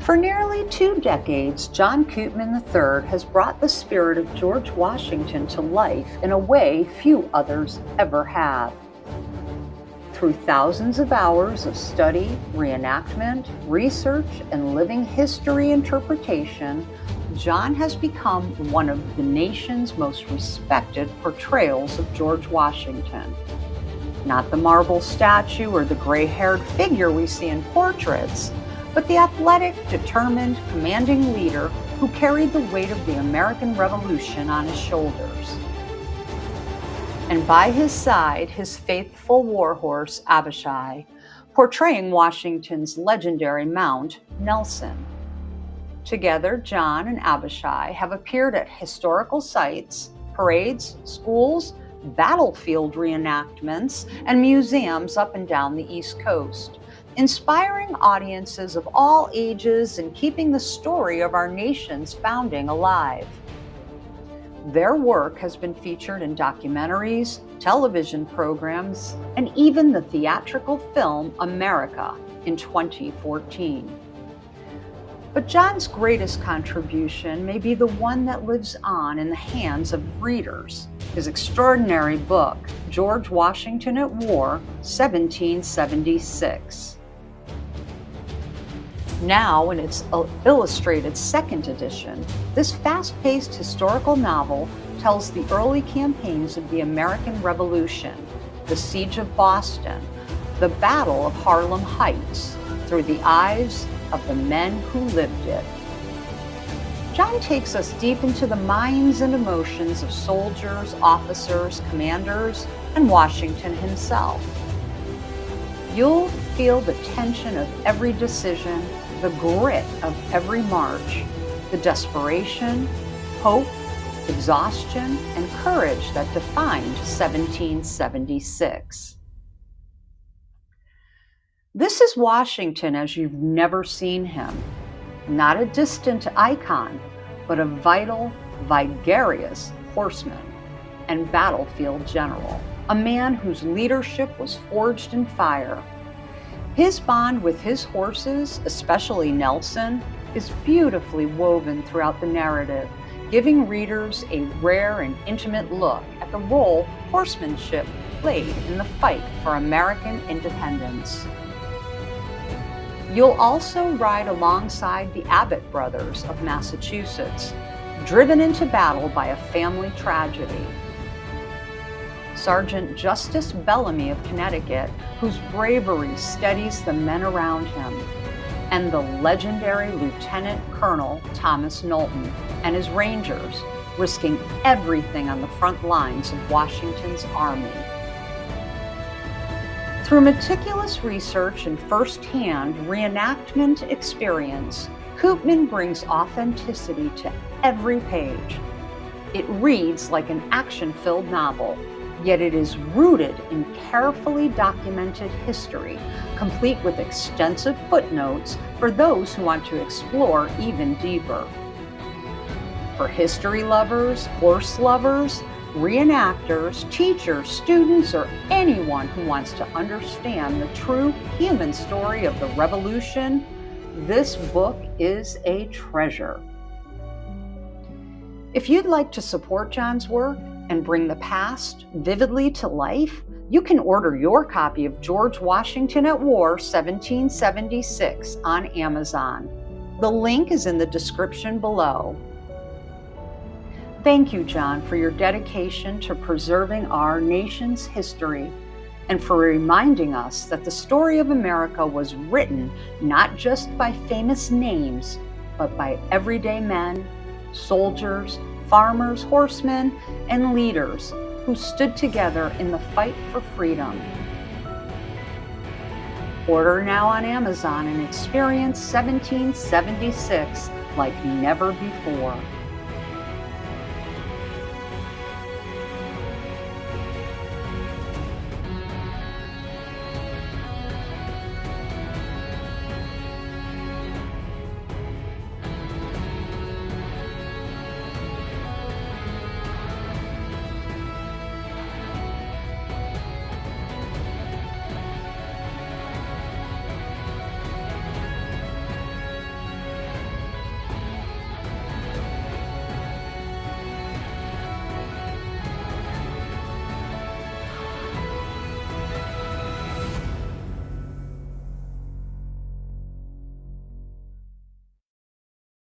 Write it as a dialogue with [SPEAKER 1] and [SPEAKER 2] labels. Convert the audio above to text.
[SPEAKER 1] For nearly 2 decades, John Koopman III has brought the spirit of George Washington to life in a way few others ever have. Through thousands of hours of study, reenactment, research, and living history interpretation, John has become one of the nation's most respected portrayals of George Washington. Not the marble statue or the gray-haired figure we see in portraits, but the athletic, determined, commanding leader who carried the weight of the American Revolution on his shoulders. And by his side, his faithful warhorse, Abishai, portraying Washington's legendary mount, Nelson. Together, John and Abishai have appeared at historical sites, parades, schools, battlefield reenactments, and museums up and down the East Coast, inspiring audiences of all ages and keeping the story of our nation's founding alive. Their work has been featured in documentaries, television programs, and even the theatrical film America in 2014. But John's greatest contribution may be the one that lives on in the hands of readers, his extraordinary book, George Washington at War, 1776. Now, in its illustrated second edition, this fast-paced historical novel tells the early campaigns of the American Revolution, the Siege of Boston, the Battle of Harlem Heights, through the eyes of the men who lived it. John takes us deep into the minds and emotions of soldiers, officers, commanders, and Washington himself. You'll feel the tension of every decision, the grit of every march, the desperation, hope, exhaustion, and courage that defined 1776. This is Washington as you've never seen him. Not a distant icon, but a vital, vigorous horseman and battlefield general, a man whose leadership was forged in fire. His bond with his horses, especially Nelson, is beautifully woven throughout the narrative, giving readers a rare and intimate look at the role horsemanship played in the fight for American independence. You'll also ride alongside the Abbott brothers of Massachusetts, driven into battle by a family tragedy. Sergeant Justice Bellamy of Connecticut, whose bravery steadies the men around him, and the legendary Lieutenant Colonel Thomas Knowlton and his Rangers, risking everything on the front lines of Washington's army. Through meticulous research and first-hand reenactment experience, Koopman brings authenticity to every page. It reads like an action-filled novel, yet it is rooted in carefully documented history, complete with extensive footnotes for those who want to explore even deeper. For history lovers, horse lovers, reenactors, teachers, students, or anyone who wants to understand the true human story of the Revolution, this book is a treasure. If you'd like to support John's work and bring the past vividly to life, you can order your copy of George Washington at War, 1776 on Amazon. The link is in the description below. Thank you, John, for your dedication to preserving our nation's history and for reminding us that the story of America was written not just by famous names, but by everyday men, soldiers, farmers, horsemen, and leaders who stood together in the fight for freedom. Order now on Amazon and experience 1776 like never before.